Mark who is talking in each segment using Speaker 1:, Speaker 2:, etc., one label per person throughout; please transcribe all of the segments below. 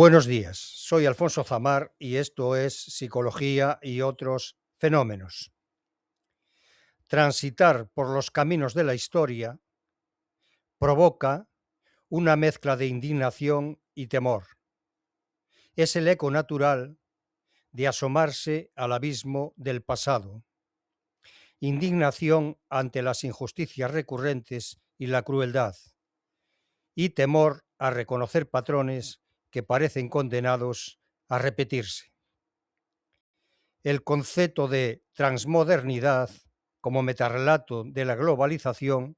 Speaker 1: Buenos días, soy Alfonso Zamar y esto es Psicología y otros fenómenos. Transitar por los caminos de la historia provoca una mezcla de indignación y temor. Es el eco natural de asomarse al abismo del pasado. Indignación ante las injusticias recurrentes y la crueldad. Y temor a reconocer patrones que parecen condenados a repetirse. El concepto de transmodernidad como metarrelato de la globalización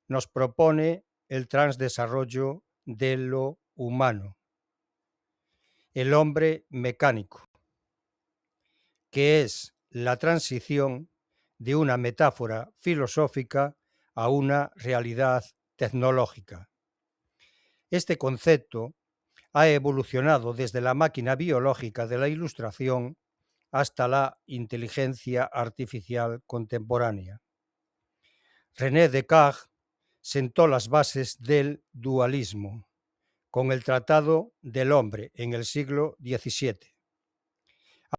Speaker 1: nos propone el transdesarrollo de lo humano, el hombre mecánico, que es la transición de una metáfora filosófica a una realidad tecnológica. Este concepto ha evolucionado desde la máquina biológica de la Ilustración hasta la inteligencia artificial contemporánea. René Descartes sentó las bases del dualismo con el Tratado del Hombre en el siglo XVII,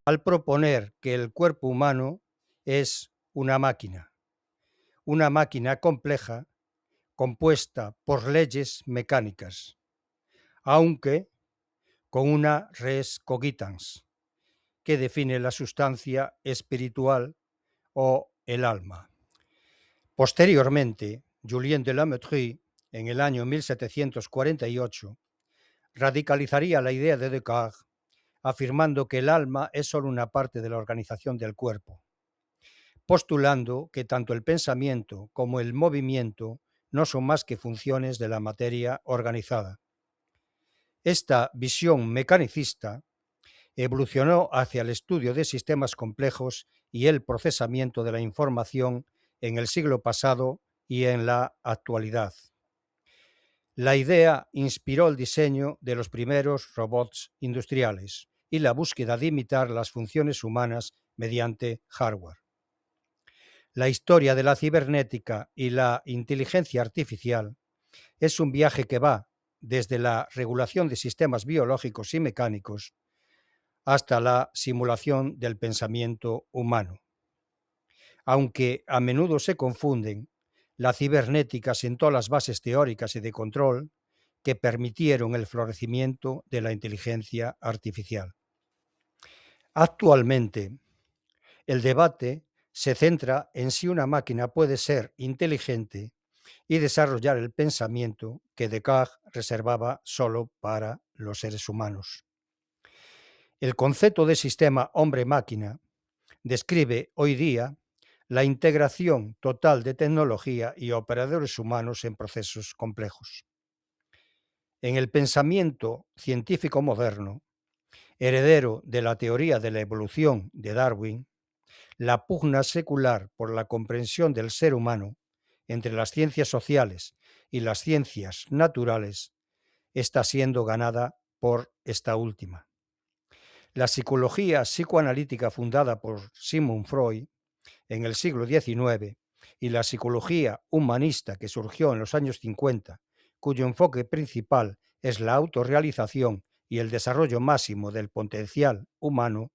Speaker 1: al proponer que el cuerpo humano es una máquina compleja compuesta por leyes mecánicas, aunque con una res cogitans, que define la sustancia espiritual o el alma. Posteriormente, Julien de La Mettrie, en el año 1748, radicalizaría la idea de Descartes, afirmando que el alma es solo una parte de la organización del cuerpo, postulando que tanto el pensamiento como el movimiento no son más que funciones de la materia organizada. Esta visión mecanicista evolucionó hacia el estudio de sistemas complejos y el procesamiento de la información en el siglo pasado y en la actualidad. La idea inspiró el diseño de los primeros robots industriales y la búsqueda de imitar las funciones humanas mediante hardware. La historia de la cibernética y la inteligencia artificial es un viaje que va desde la regulación de sistemas biológicos y mecánicos hasta la simulación del pensamiento humano. Aunque a menudo se confunden, la cibernética sentó las bases teóricas y de control que permitieron el florecimiento de la inteligencia artificial. Actualmente, el debate se centra en si una máquina puede ser inteligente y desarrollar el pensamiento que Descartes reservaba solo para los seres humanos. El concepto de sistema hombre-máquina describe hoy día la integración total de tecnología y operadores humanos en procesos complejos. En el pensamiento científico moderno, heredero de la teoría de la evolución de Darwin, la pugna secular por la comprensión del ser humano entre las ciencias sociales y las ciencias naturales está siendo ganada por esta última. La psicología psicoanalítica fundada por Sigmund Freud en el siglo XIX y la psicología humanista que surgió en los años 50, cuyo enfoque principal es la autorrealización y el desarrollo máximo del potencial humano,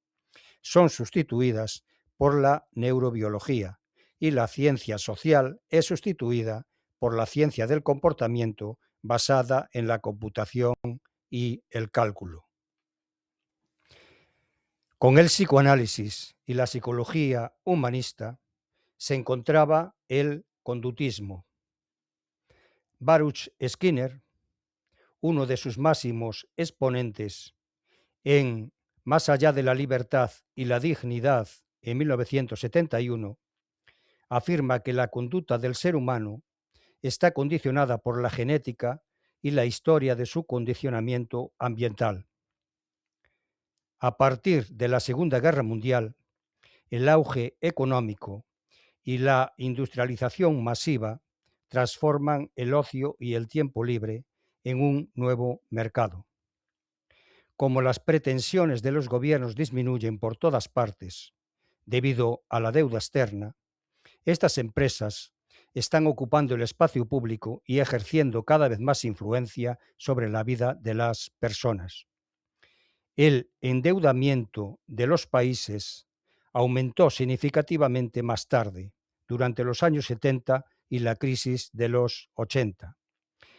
Speaker 1: son sustituidas por la neurobiología y la ciencia social es sustituida por la ciencia del comportamiento basada en la computación y el cálculo. Con el psicoanálisis y la psicología humanista se encontraba el conductismo. Baruch Skinner, uno de sus máximos exponentes en Más allá de la libertad y la dignidad en 1971, afirma que la conducta del ser humano está condicionada por la genética y la historia de su condicionamiento ambiental. A partir de la Segunda Guerra Mundial, el auge económico y la industrialización masiva transforman el ocio y el tiempo libre en un nuevo mercado. Como las pretensiones de los gobiernos disminuyen por todas partes debido a la deuda externa, estas empresas están ocupando el espacio público y ejerciendo cada vez más influencia sobre la vida de las personas. El endeudamiento de los países aumentó significativamente más tarde, durante los años 70 y la crisis de los 80.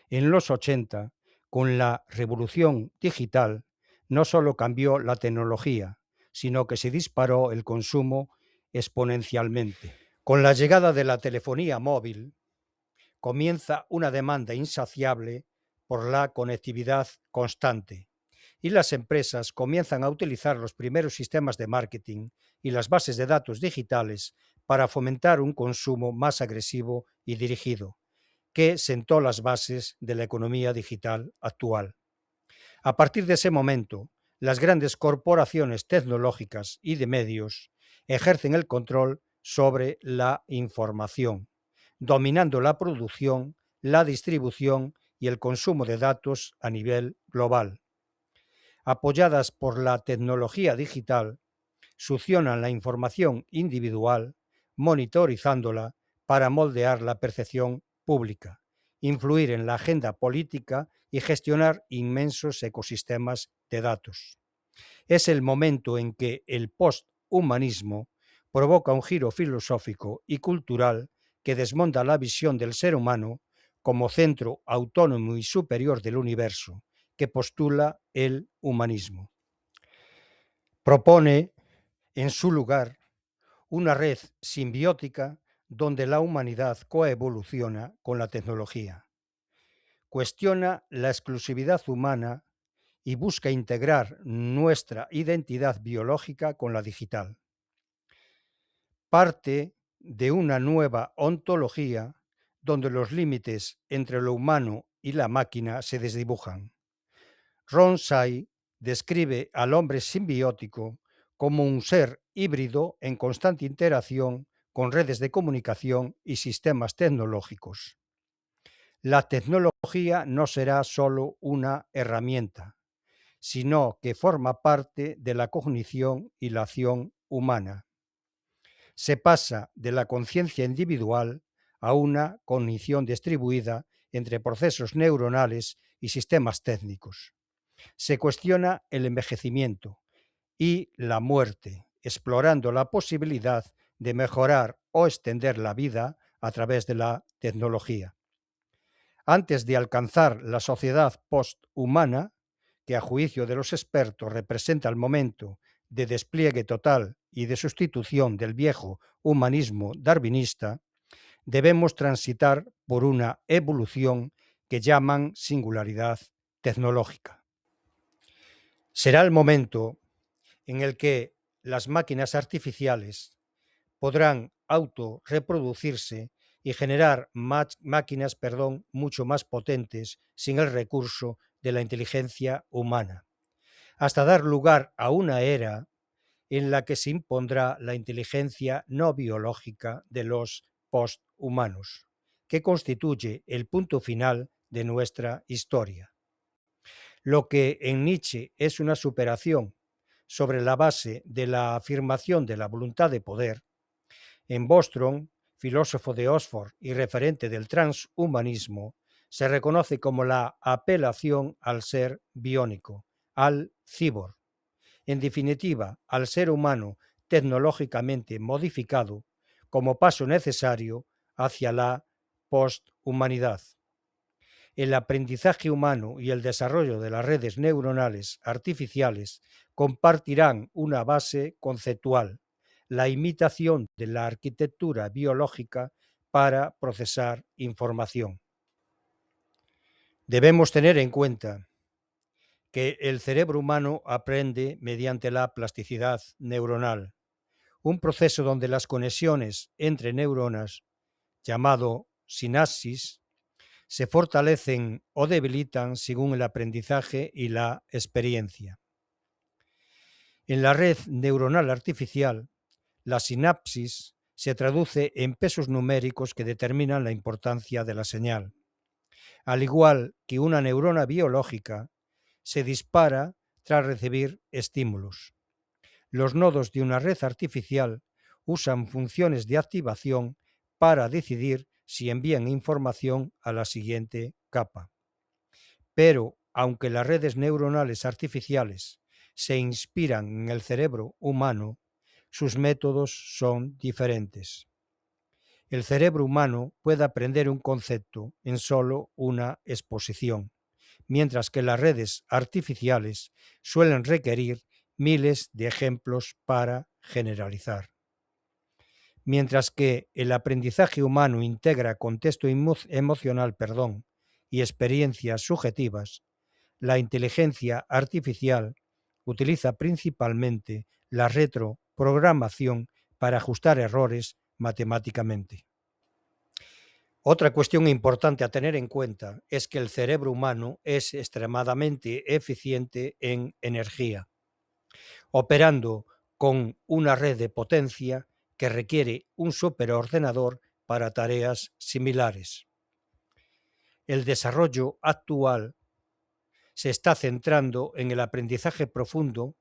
Speaker 1: En los 80, con la revolución digital, no solo cambió la tecnología, sino que se disparó el consumo exponencialmente. Con la llegada de la telefonía móvil, comienza una demanda insaciable por la conectividad constante y las empresas comienzan a utilizar los primeros sistemas de marketing y las bases de datos digitales para fomentar un consumo más agresivo y dirigido, que sentó las bases de la economía digital actual. A partir de ese momento, las grandes corporaciones tecnológicas y de medios ejercen el control sobre la información, dominando la producción, la distribución y el consumo de datos a nivel global. Apoyadas por la tecnología digital, succionan la información individual, monitorizándola para moldear la percepción pública, influir en la agenda política y gestionar inmensos ecosistemas de datos. Es el momento en que el posthumanismo provoca un giro filosófico y cultural que desmonta la visión del ser humano como centro autónomo y superior del universo, que postula el humanismo. Propone, en su lugar, una red simbiótica donde la humanidad coevoluciona con la tecnología. Cuestiona la exclusividad humana y busca integrar nuestra identidad biológica con la digital. Parte de una nueva ontología donde los límites entre lo humano y la máquina se desdibujan. Ronsay describe al hombre simbiótico como un ser híbrido en constante interacción con redes de comunicación y sistemas tecnológicos. La tecnología no será solo una herramienta, sino que forma parte de la cognición y la acción humana. Se pasa de la conciencia individual a una cognición distribuida entre procesos neuronales y sistemas técnicos. Se cuestiona el envejecimiento y la muerte, explorando la posibilidad de mejorar o extender la vida a través de la tecnología. Antes de alcanzar la sociedad posthumana, que a juicio de los expertos representa el momento de despliegue total y de sustitución del viejo humanismo darwinista, debemos transitar por una evolución que llaman singularidad tecnológica. Será el momento en el que las máquinas artificiales podrán autorreproducirse y generar máquinas mucho más potentes sin el recurso de la inteligencia humana, hasta dar lugar a una era en la que se impondrá la inteligencia no biológica de los posthumanos, que constituye el punto final de nuestra historia. Lo que en Nietzsche es una superación sobre la base de la afirmación de la voluntad de poder, en Bostrom, filósofo de Oxford y referente del transhumanismo, se reconoce como la apelación al ser biónico, al cyborg. En definitiva, al ser humano tecnológicamente modificado como paso necesario hacia la posthumanidad. El aprendizaje humano y el desarrollo de las redes neuronales artificiales compartirán una base conceptual, la imitación de la arquitectura biológica para procesar información. Debemos tener en cuenta que el cerebro humano aprende mediante la plasticidad neuronal, un proceso donde las conexiones entre neuronas, llamado sinapsis, se fortalecen o debilitan según el aprendizaje y la experiencia. En la red neuronal artificial, la sinapsis se traduce en pesos numéricos que determinan la importancia de la señal. Al igual que una neurona biológica, se dispara tras recibir estímulos. Los nodos de una red artificial usan funciones de activación para decidir si envían información a la siguiente capa. Pero, aunque las redes neuronales artificiales se inspiran en el cerebro humano, sus métodos son diferentes. El cerebro humano puede aprender un concepto en solo una exposición, mientras que las redes artificiales suelen requerir miles de ejemplos para generalizar. Mientras que el aprendizaje humano integra contexto emocional, y experiencias subjetivas, la inteligencia artificial utiliza principalmente la retroprogramación para ajustar errores matemáticamente. Otra cuestión importante a tener en cuenta es que el cerebro humano es extremadamente eficiente en energía, operando con una red de potencia que requiere un superordenador para tareas similares. El desarrollo actual se está centrando en el aprendizaje profundo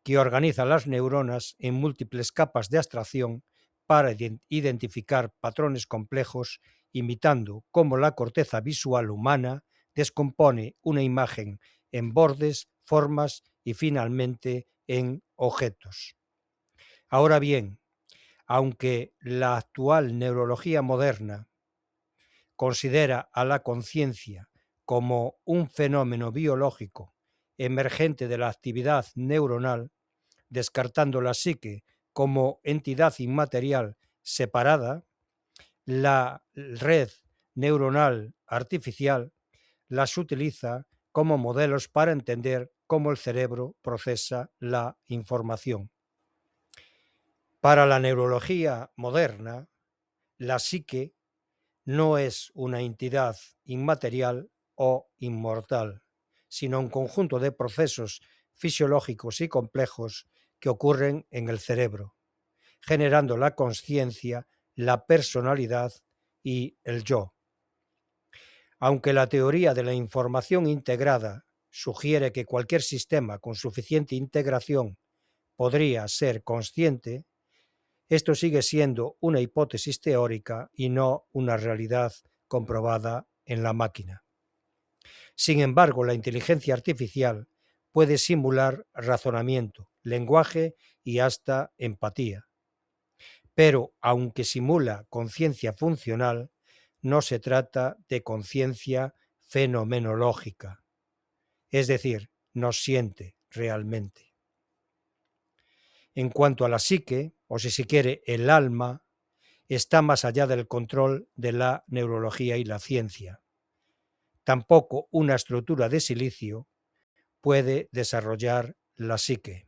Speaker 1: que organiza las neuronas en múltiples capas de abstracción para identificar patrones complejos, imitando cómo la corteza visual humana descompone una imagen en bordes, formas y finalmente en objetos. Ahora bien, aunque la actual neurología moderna considera a la conciencia como un fenómeno biológico emergente de la actividad neuronal, descartando la psique como entidad inmaterial separada, la red neuronal artificial las utiliza como modelos para entender cómo el cerebro procesa la información. Para la neurología moderna, la psique no es una entidad inmaterial o inmortal, sino un conjunto de procesos fisiológicos y complejos que ocurren en el cerebro, generando la consciencia, la personalidad y el yo. Aunque la teoría de la información integrada sugiere que cualquier sistema con suficiente integración podría ser consciente, esto sigue siendo una hipótesis teórica y no una realidad comprobada en la máquina. Sin embargo, la inteligencia artificial puede simular razonamiento, lenguaje y hasta empatía. Pero, aunque simula conciencia funcional, no se trata de conciencia fenomenológica, es decir, no siente realmente. En cuanto a la psique, o si se quiere, el alma, está más allá del control de la neurología y la ciencia. Tampoco una estructura de silicio puede desarrollar la psique.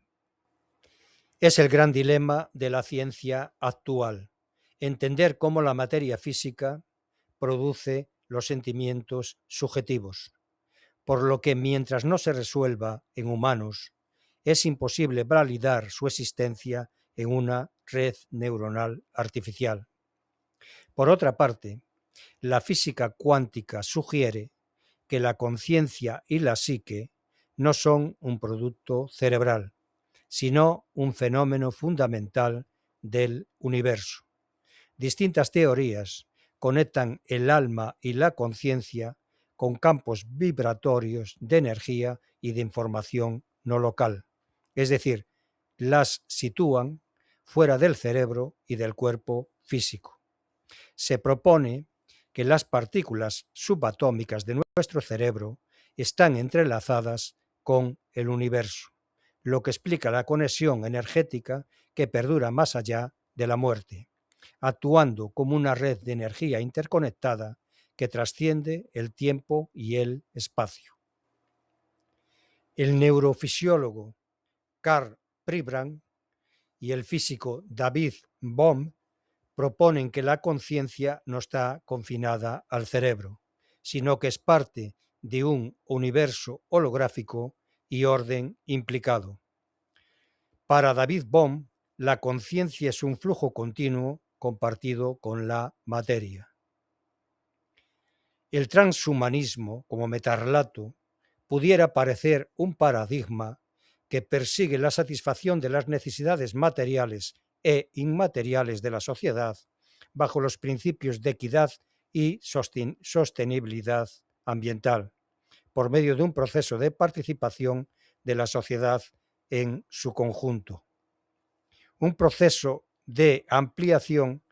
Speaker 1: Es el gran dilema de la ciencia actual, entender cómo la materia física produce los sentimientos subjetivos, por lo que mientras no se resuelva en humanos, es imposible validar su existencia en una red neuronal artificial. Por otra parte, la física cuántica sugiere que la conciencia y la psique no son un producto cerebral, sino un fenómeno fundamental del universo. Distintas teorías conectan el alma y la conciencia con campos vibratorios de energía y de información no local, es decir, las sitúan fuera del cerebro y del cuerpo físico. Se propone que las partículas subatómicas de nuestro cerebro están entrelazadas con el universo, lo que explica la conexión energética que perdura más allá de la muerte, actuando como una red de energía interconectada que trasciende el tiempo y el espacio. El neurofisiólogo Karl Pribram y el físico David Bohm proponen que la conciencia no está confinada al cerebro, sino que es parte de un universo holográfico y orden implicado. Para David Bohm, la conciencia es un flujo continuo compartido con la materia. El transhumanismo, como metarrelato, pudiera parecer un paradigma que persigue la satisfacción de las necesidades materiales e inmateriales de la sociedad bajo los principios de equidad y sostenibilidad ambiental, por medio de un proceso de participación de la sociedad en su conjunto. Un proceso de ampliación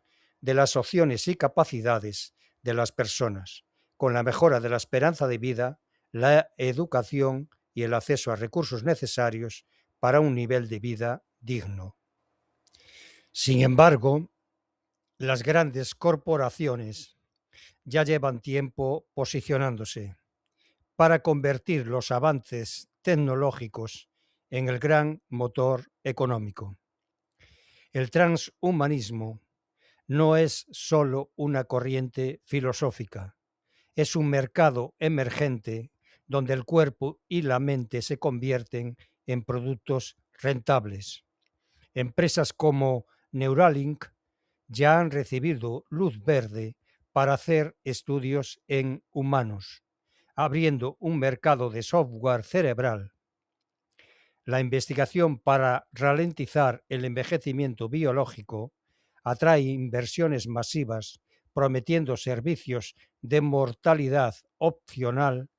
Speaker 1: de las opciones y capacidades de las personas, con la mejora de la esperanza de vida, la educación y el acceso a recursos necesarios para un nivel de vida digno. Sin embargo, las grandes corporaciones ya llevan tiempo posicionándose para convertir los avances tecnológicos en el gran motor económico. El transhumanismo no es solo una corriente filosófica, es un mercado emergente donde el cuerpo y la mente se convierten en productos rentables. Empresas como Neuralink ya han recibido luz verde para hacer estudios en humanos, abriendo un mercado de software cerebral. La investigación para ralentizar el envejecimiento biológico atrae inversiones masivas, prometiendo servicios de mortalidad opcional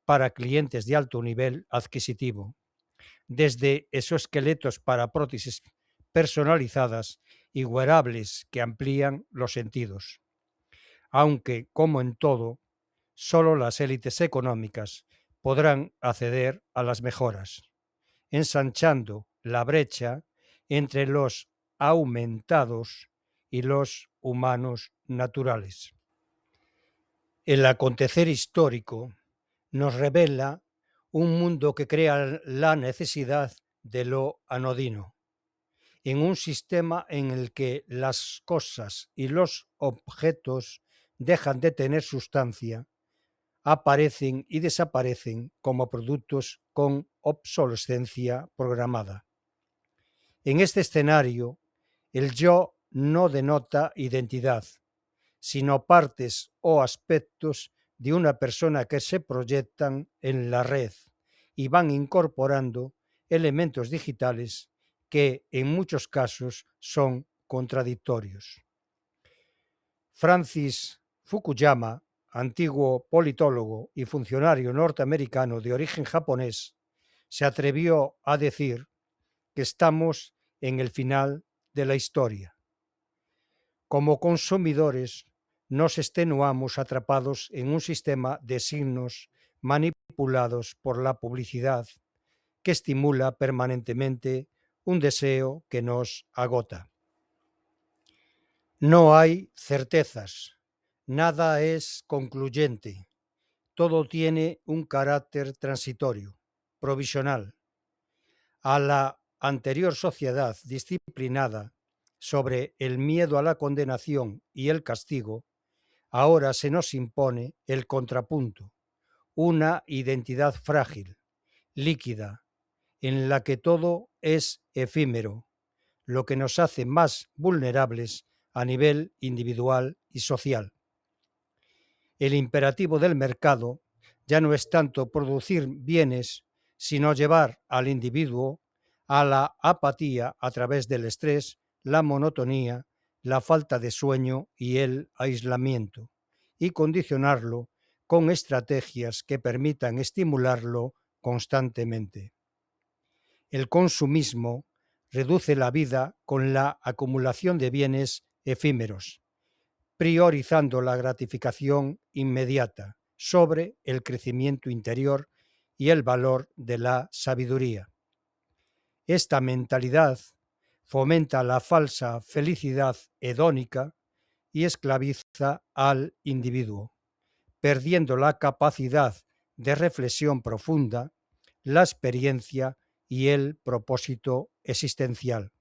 Speaker 1: para clientes de alto nivel adquisitivo, desde exoesqueletos para prótesis personalizadas y wearables que amplían los sentidos. Aunque, como en todo, solo las élites económicas podrán acceder a las mejoras, ensanchando la brecha entre los aumentados y los humanos naturales. El acontecer histórico nos revela un mundo que crea la necesidad de lo anodino, en un sistema en el que las cosas y los objetos dejan de tener sustancia, aparecen y desaparecen como productos con obsolescencia programada. En este escenario, el yo no denota identidad, sino partes o aspectos de una persona que se proyectan en la red y van incorporando elementos digitales que en muchos casos son contradictorios. Francis Fukuyama, antiguo politólogo y funcionario norteamericano de origen japonés, se atrevió a decir que estamos en el final de la historia. Como consumidores, nos extenuamos atrapados en un sistema de signos manipulados por la publicidad que estimula permanentemente un deseo que nos agota. No hay certezas, nada es concluyente, todo tiene un carácter transitorio, provisional. A la anterior sociedad disciplinada sobre el miedo a la condenación y el castigo, ahora se nos impone el contrapunto, una identidad frágil, líquida, en la que todo es efímero, lo que nos hace más vulnerables a nivel individual y social. El imperativo del mercado ya no es tanto producir bienes, sino llevar al individuo a la apatía a través del estrés, la monotonía, la falta de sueño y el aislamiento, y condicionarlo con estrategias que permitan estimularlo constantemente. El consumismo reduce la vida con la acumulación de bienes efímeros, priorizando la gratificación inmediata sobre el crecimiento interior y el valor de la sabiduría. Esta mentalidad fomenta la falsa felicidad hedónica y esclaviza al individuo, perdiendo la capacidad de reflexión profunda, la experiencia y el propósito existencial.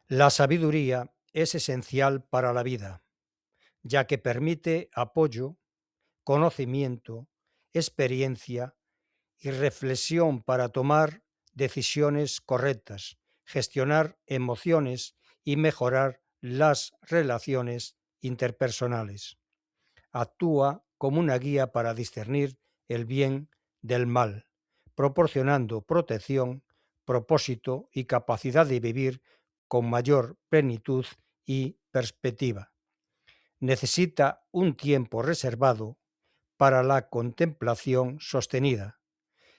Speaker 1: La sabiduría es esencial para la vida, ya que permite apoyo, conocimiento, experiencia y reflexión para tomar decisiones correctas, gestionar emociones y mejorar las relaciones interpersonales. Actúa como una guía para discernir el bien del mal, proporcionando protección, propósito y capacidad de vivir con mayor plenitud y perspectiva. Necesita un tiempo reservado para la contemplación sostenida,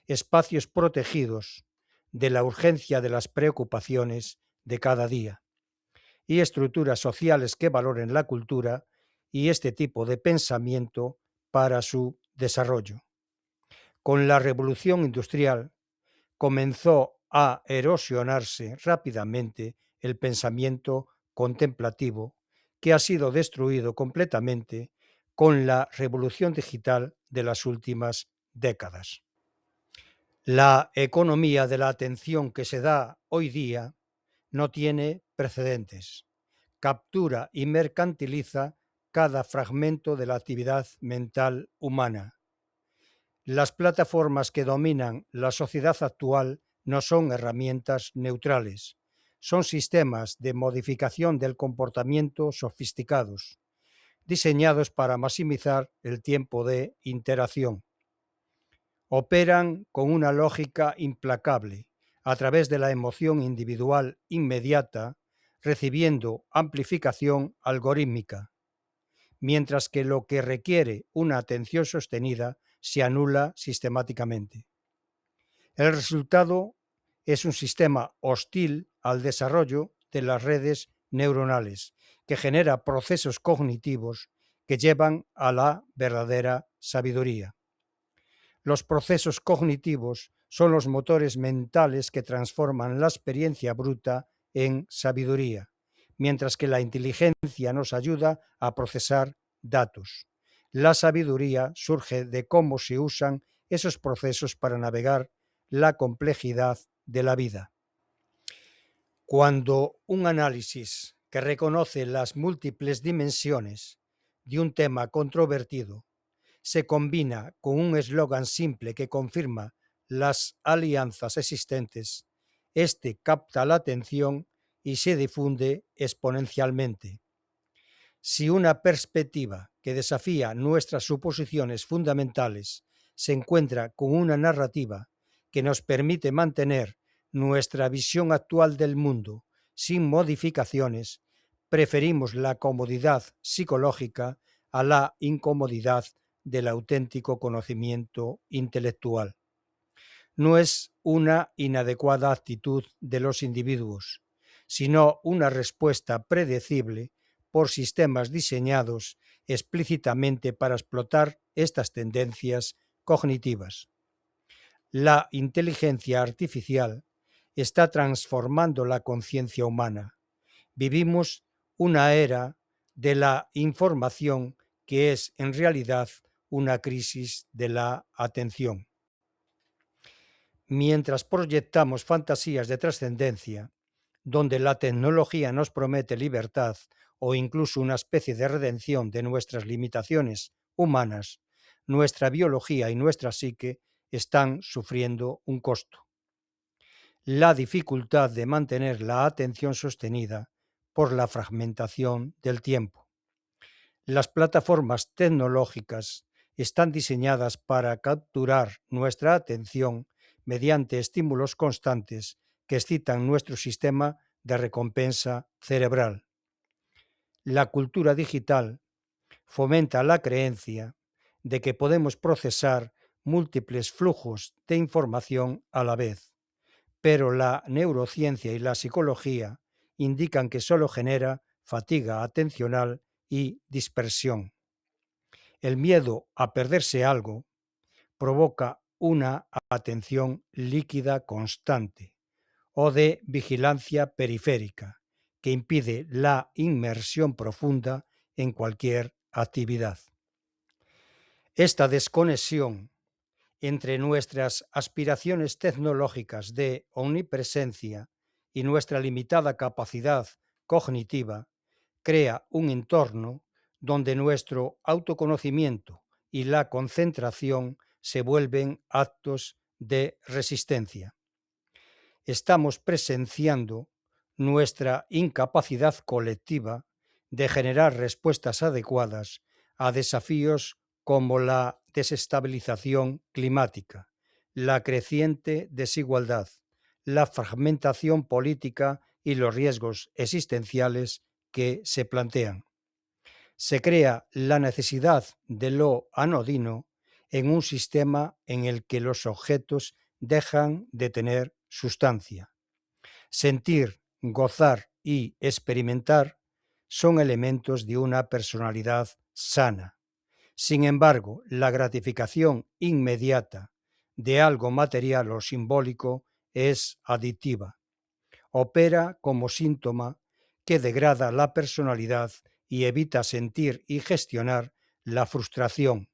Speaker 1: espacios protegidos de la urgencia de las preocupaciones de cada día, y estructuras sociales que valoren la cultura y este tipo de pensamiento para su desarrollo. Con la revolución industrial comenzó a erosionarse rápidamente el pensamiento contemplativo, que ha sido destruido completamente con la revolución digital de las últimas décadas. La economía de la atención que se da hoy día no tiene precedentes. Captura y mercantiliza cada fragmento de la actividad mental humana. Las plataformas que dominan la sociedad actual no son herramientas neutrales, son sistemas de modificación del comportamiento sofisticados, diseñados para maximizar el tiempo de interacción. Operan con una lógica implacable, a través de la emoción individual inmediata, recibiendo amplificación algorítmica, mientras que lo que requiere una atención sostenida se anula sistemáticamente. El resultado es un sistema hostil al desarrollo de las redes neuronales, que genera procesos cognitivos que llevan a la verdadera sabiduría. Los procesos cognitivos son los motores mentales que transforman la experiencia bruta en sabiduría, mientras que la inteligencia nos ayuda a procesar datos. La sabiduría surge de cómo se usan esos procesos para navegar la complejidad de la vida. Cuando un análisis que reconoce las múltiples dimensiones de un tema controvertido se combina con un eslogan simple que confirma las alianzas existentes, este capta la atención y se difunde exponencialmente. Si una perspectiva que desafía nuestras suposiciones fundamentales se encuentra con una narrativa que nos permite mantener nuestra visión actual del mundo sin modificaciones, preferimos la comodidad psicológica a la incomodidad del auténtico conocimiento intelectual. No es una inadecuada actitud de los individuos, sino una respuesta predecible por sistemas diseñados explícitamente para explotar estas tendencias cognitivas. La inteligencia artificial está transformando la conciencia humana. Vivimos una era de la información que es en realidad una crisis de la atención. Mientras proyectamos fantasías de trascendencia, donde la tecnología nos promete libertad o incluso una especie de redención de nuestras limitaciones humanas, nuestra biología y nuestra psique están sufriendo un costo: la dificultad de mantener la atención sostenida por la fragmentación del tiempo. Las plataformas tecnológicas están diseñadas para capturar nuestra atención mediante estímulos constantes que excitan nuestro sistema de recompensa cerebral. La cultura digital fomenta la creencia de que podemos procesar múltiples flujos de información a la vez, pero la neurociencia y la psicología indican que solo genera fatiga atencional y dispersión. El miedo a perderse algo provoca una atención líquida constante o de vigilancia periférica que impide la inmersión profunda en cualquier actividad. Esta desconexión entre nuestras aspiraciones tecnológicas de omnipresencia y nuestra limitada capacidad cognitiva crea un entorno donde nuestro autoconocimiento y la concentración se vuelven actos de resistencia. Estamos presenciando nuestra incapacidad colectiva de generar respuestas adecuadas a desafíos como la desestabilización climática, la creciente desigualdad, la fragmentación política y los riesgos existenciales que se plantean. Se crea la necesidad de lo anodino en un sistema en el que los objetos dejan de tener sustancia. Sentir, gozar y experimentar son elementos de una personalidad sana. Sin embargo, la gratificación inmediata de algo material o simbólico es adictiva. Opera como síntoma que degrada la personalidad y evita sentir y gestionar la frustración,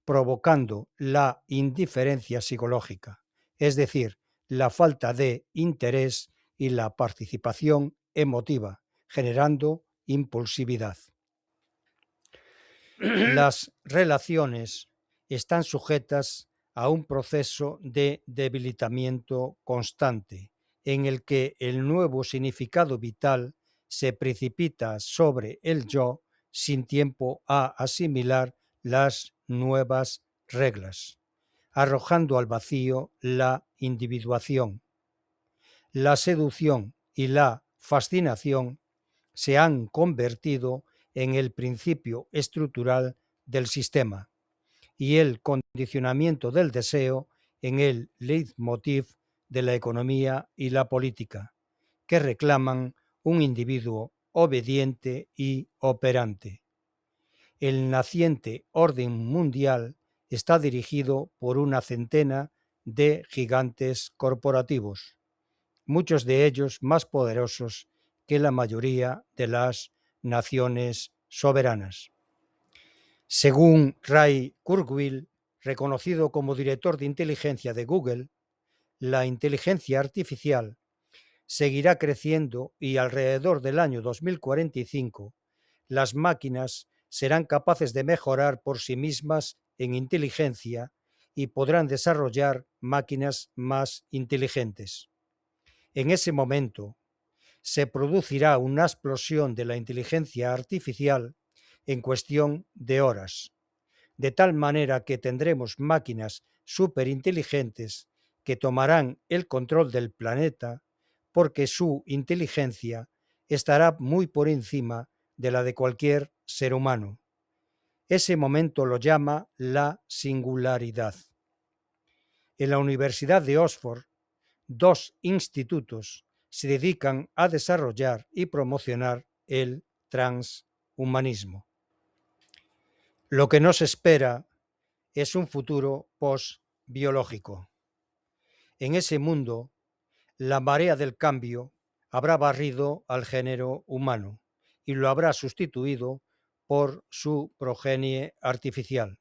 Speaker 1: provocando la indiferencia psicológica, es decir, la falta de interés y la participación emotiva, generando impulsividad. Las relaciones están sujetas a un proceso de debilitamiento constante, en el que el nuevo significado vital se precipita sobre el yo sin tiempo a asimilar las nuevas reglas, arrojando al vacío la individuación. La seducción y la fascinación se han convertido en el principio estructural del sistema y el condicionamiento del deseo en el leitmotiv de la economía y la política, que reclaman un individuo obediente y operante. El naciente orden mundial está dirigido por una centena de gigantes corporativos, muchos de ellos más poderosos que la mayoría de las naciones soberanas. Según Ray Kurzweil, reconocido como director de inteligencia de Google, la inteligencia artificial seguirá creciendo y alrededor del año 2045 las máquinas serán capaces de mejorar por sí mismas en inteligencia y podrán desarrollar máquinas más inteligentes. En ese momento se producirá una explosión de la inteligencia artificial en cuestión de horas, de tal manera que tendremos máquinas superinteligentes que tomarán el control del planeta porque su inteligencia estará muy por encima de la de cualquier ser humano. Ese momento lo llama la singularidad. En la Universidad de Oxford, 2 institutos se dedican a desarrollar y promocionar el transhumanismo. Lo que nos espera es un futuro post-biológico. En ese mundo, la marea del cambio habrá barrido al género humano y lo habrá sustituido por su progenie artificial.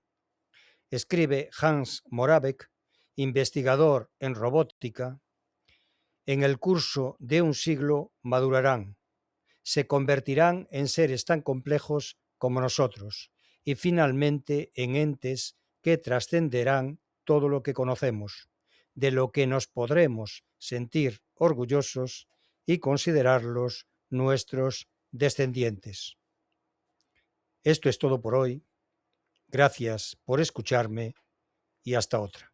Speaker 1: Escribe Hans Moravec, investigador en robótica: en el curso de un siglo madurarán, se convertirán en seres tan complejos como nosotros y finalmente en entes que trascenderán todo lo que conocemos, de lo que nos podremos sentir orgullosos y considerarlos nuestros descendientes. Esto es todo por hoy. Gracias por escucharme y hasta otra.